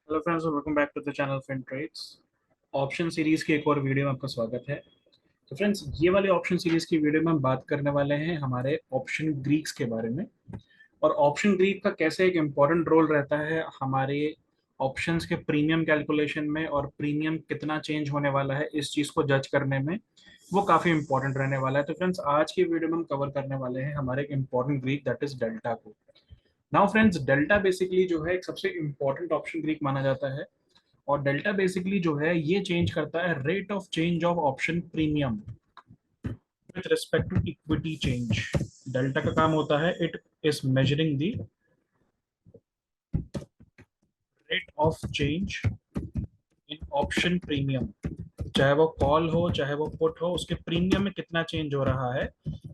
Hello friends, welcome back to the channel fin trades. Option series की एक और video में आपका स्वागत है। तो फ्रेंड्स, ये वाली ऑप्शन सीरीज की वीडियो में हम बात करने वाले हैं हमारे ऑप्शन ग्रीक्स के बारे में। और ऑप्शन ग्रीक का कैसे एक इम्पॉर्टेंट रोल रहता है हमारे ऑप्शंस के प्रीमियम कैलकुलेशन में, और प्रीमियम कितना चेंज होने वाला है इस चीज को जज करने में, वो काफी इंपॉर्टेंट रहने वाला है। तो फ्रेंड्स, आज की वीडियो में हम कवर करने वाले हैं हमारे एक important Greek, that is delta को। नाउ फ्रेंड्स, डेल्टा बेसिकली जो है एक सबसे इंपॉर्टेंट ऑप्शन ग्रीक माना जाता है। और डेल्टा बेसिकली जो है ये चेंज करता है rate of change of option premium with respect to equity change. Delta का काम होता है, it is measuring the rate of change in option premium. चाहे वो कॉल हो चाहे वो पुट हो, उसके प्रीमियम में कितना चेंज हो रहा है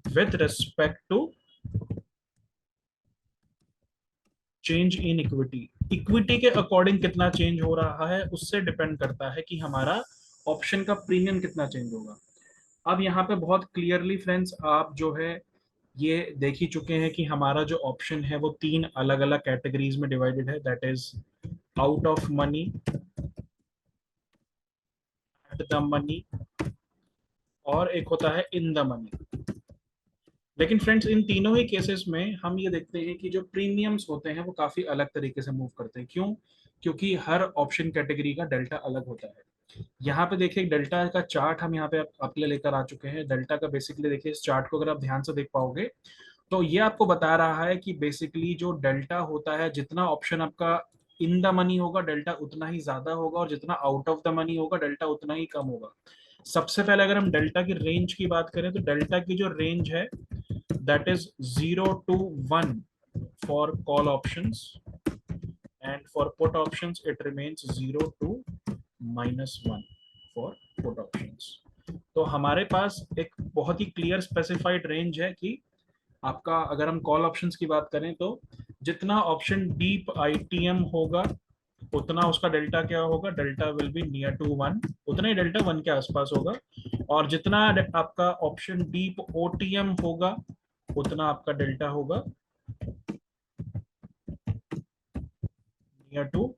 with respect to change in equity. Equity के अकॉर्डिंग कितना चेंज हो रहा है उससे डिपेंड करता है कि हमारा ऑप्शन का प्रीमियम कितना चेंज होगा। अब यहाँ पे बहुत क्लियरली फ्रेंड्स, आप जो है ये देख ही चुके हैं कि हमारा जो ऑप्शन है वो तीन अलग अलग कैटेगरीज में डिवाइडेड है, that is out of money, at the money, और एक होता है इन द मनी। लेकिन फ्रेंड्स, इन तीनों ही केसेस में हम ये देखते हैं कि जो प्रीमियम्स होते हैं वो काफी अलग तरीके से मूव करते हैं। क्यों? क्योंकि हर ऑप्शन कैटेगरी का डेल्टा अलग होता है। यहाँ पे देखिए, डेल्टा का चार्ट हम यहाँ पे आपके लिए लेकर आ चुके हैं। डेल्टा का बेसिकली देखिए, इस चार्ट को अगर आप ध्यान से देख पाओगे तो ये आपको बता रहा है कि बेसिकली जो डेल्टा होता है, जितना ऑप्शन आपका इन द मनी होगा डेल्टा उतना ही ज्यादा होगा, और जितना आउट ऑफ द मनी होगा डेल्टा उतना ही कम होगा। सबसे पहले अगर हम डेल्टा की रेंज की बात करें तो डेल्टा की जो रेंज है that is 0 to 1 for call options, and for put options it remains 0 to -1 for put options. तो हमारे पास एक बहुत ही क्लियर स्पेसिफाइड रेंज है कि आपका, अगर हम कॉल ऑप्शंस की बात करें तो जितना ऑप्शन डीप आईटीएम होगा उतना उसका डेल्टा क्या होगा, delta will be near to 1, उतना ही डेल्टा 1 के आसपास होगा। और जितना आपका ऑप्शन डीप ओटीएम होगा उतना आपका डेल्टा होगा नियर टू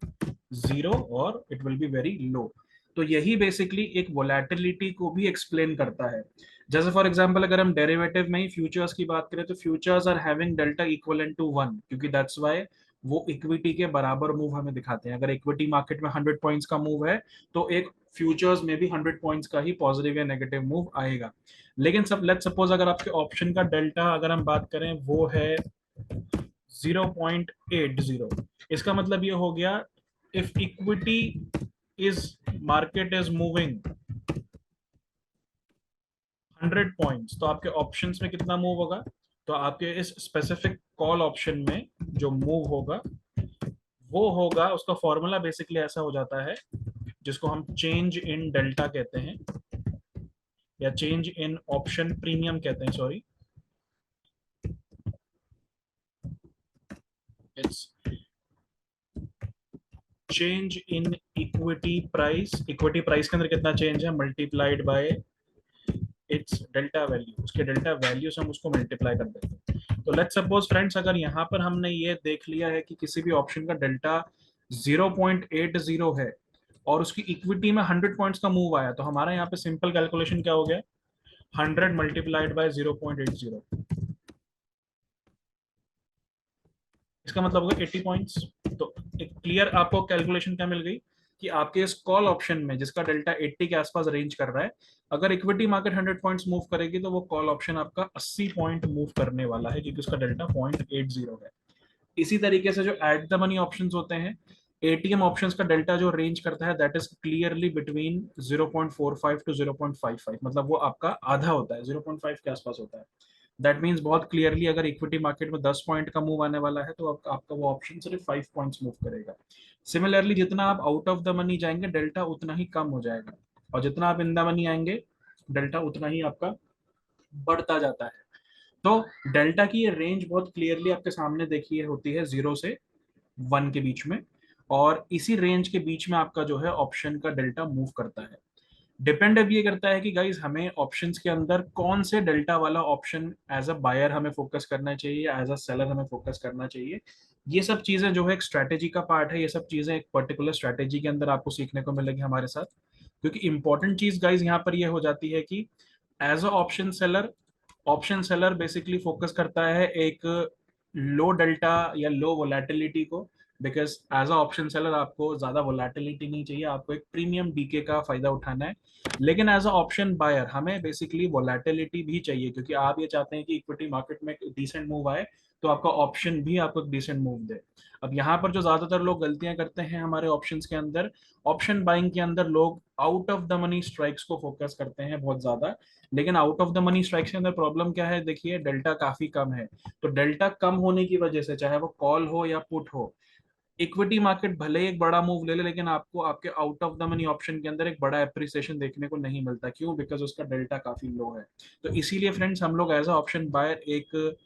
0, और it will be very low. तो यही बेसिकली एक वोलेटिलिटी को भी एक्सप्लेन करता है। जैसे फॉर एग्जांपल, अगर हम डेरिवेटिव में ही फ्यूचर्स की बात करें तो futures are having delta equivalent to 1, क्योंकि दैट्स व्हाई वो इक्विटी के बराबर मूव हमें दिखाते हैं। अगर इक्विटी मार्केट में 100 पॉइंट्स का मूव है तो एक फ्यूचर्स में भी 100 पॉइंट्स का ही पॉजिटिव या नेगेटिव मूव आएगा। लेकिन सब लेट्स सपोज, अगर आपके ऑप्शन का डेल्टा अगर हम बात करें वो है 0.80, इसका मतलब ये हो गया, if equity is market is moving 100 points, तो आपके ऑप्शंस में कितना मूव होगा? तो आपके इस स्पेसिफिक कॉल ऑप्शन में जो मूव होगा वो होगा, उसका फॉर्मूला बेसिकली ऐसा हो जाता है, जिसको हम चेंज इन डेल्टा कहते हैं, या चेंज इन ऑप्शन प्रीमियम कहते हैं, sorry. It's change in equity price के अंदर कितना चेंज है multiplied by it's delta value, उसके डेल्टा वैल्यू से हम उसको मल्टीप्लाई कर देते हैं। तो लेट्स सपोज फ्रेंड्स, अगर यहाँ पर हमने ये देख लिया है कि किसी भी ऑप्शन का डेल्टा 0.80 है और उसकी इक्विटी में 100 पॉइंट्स का मूव आया, तो हमारा यहाँ पे सिंपल कैलकुलेशन क्या हो गया, 100 मल्टीप्लाइड बाय 0.80, इसका मतलब होगा 80 पॉइंट्स। तो एक क्लियर आपको कैलकुलेशन क्या मिल गई कि आपके इस कॉल ऑप्शन में जिसका डेल्टा 80 के आसपास रेंज कर रहा है, अगर इक्विटी मार्केट 100 पॉइंट्स मूव करेगी तो वो कॉल ऑप्शन आपका 80 पॉइंट मूव करने वाला है, क्योंकि उसका डेल्टा 0.80 है। इसी तरीके से जो एट द मनी ऑप्शंस होते हैं, एटीएम ऑप्शंस का डेल्टा जो रेंज करता है that is clearly between 0.45 to 0.55, मतलब वो आपका आधा होता है, 0.5 के आसपास होता है। दैट मीन्स बहुत क्लियरली अगर इक्विटी मार्केट में 10 पॉइंट का मूव आने वाला है तो आपका वो ऑप्शन सिर्फ 5 पॉइंट्स मूव करेगा। सिमिलरली, जितना आप आउट ऑफ द मनी जाएंगे डेल्टा उतना ही कम हो जाएगा, और जितना आप इन द मनी आएंगे डेल्टा उतना ही आपका बढ़ता जाता है। तो डेल्टा की ये रेंज बहुत क्लियरली आपके सामने देखिए होती है 0 से 1 के बीच में, और इसी रेंज के बीच में आपका जो है ऑप्शन का डेल्टा मूव करता है। डिपेंड अब ये करता है कि गाइज हमें ऑप्शंस के अंदर कौन से डेल्टा वाला ऑप्शन एज अ बायर हमें फोकस करना चाहिए, एज अ सेलर हमें फोकस करना चाहिए। ये सब चीजें जो है एक स्ट्रैटेजी का पार्ट है, ये सब चीजें एक पर्टिकुलर स्ट्रैटेजी के अंदर आपको सीखने को मिलेगी हमारे साथ। क्योंकि इंपॉर्टेंट चीज गाइज यहाँ पर ये हो जाती है कि as a option seller basically focus करता है एक लो डेल्टा या लो वोलेटिलिटी को। Because as a option seller आपको ज्यादा वोलेटिलिटी नहीं चाहिए, आपको एक प्रीमियम डीके का फायदा उठाना है। लेकिन एज अ ऑप्शन बायर हमें बेसिकली वोलेटिलिटी भी चाहिए, क्योंकि आप ये चाहते हैं कि इक्विटी मार्केट में डिसेंट मूव आए, तो आपका ऑप्शन भी आपको डिसेंट मूव दे। अब यहाँ पर जो ज्यादातर लोग गलतियां करते हैं हमारे ऑप्शंस के अंदर, ऑप्शन बाइंग के अंदर लोग out of the money strikes को फोकस करते हैं बहुत ज्यादा। लेकिन out of the money strikes के अंदर प्रॉब्लम क्या है, देखिए डेल्टा काफी कम है। तो डेल्टा कम होने की वजह से, चाहे वो कॉल हो या पुट हो, इक्विटी मार्केट भले ही एक बड़ा मूव ले ले, लेकिन आपको आपके out of the money option के अंदर एक बड़ा एप्रिसिएशन देखने को नहीं मिलता। क्यों? बिकॉज उसका डेल्टा काफी लो है। तो इसीलिए फ्रेंड्स हम लोग एज अ ऑप्शन बायर एक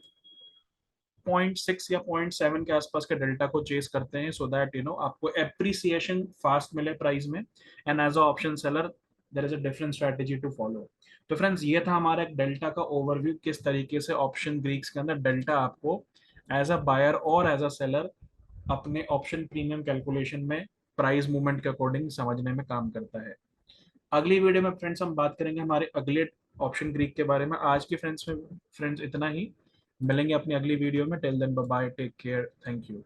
0.6 या 0.7 के आसपास के डेल्टा को चेस करते हैं, सो दैट आपको एप्रिसिएशन फास्ट मिले प्राइस में। And as a option seller there is a different strategy to follow. तो फ्रेंड्स ये था हमारा एक डेल्टा का ओवरव्यू, किस तरीके से ऑप्शन ग्रीक्स के अंदर डेल्टा आपको एज अ बायर और एज अ सेलर अपने ऑप्शन प्रीमियम कैलकुलेशन में प्राइस मूवमेंट के अकॉर्डिंग समझने में काम करता है। अगली वीडियो में फ्रेंड्स हम बात करेंगे हमारे अगले ऑप्शन ग्रीक के बारे में। आज की फ्रेंड्स इतना ही। मिलेंगे अपनी अगली वीडियो में। Till then bye bye, take care, thank you.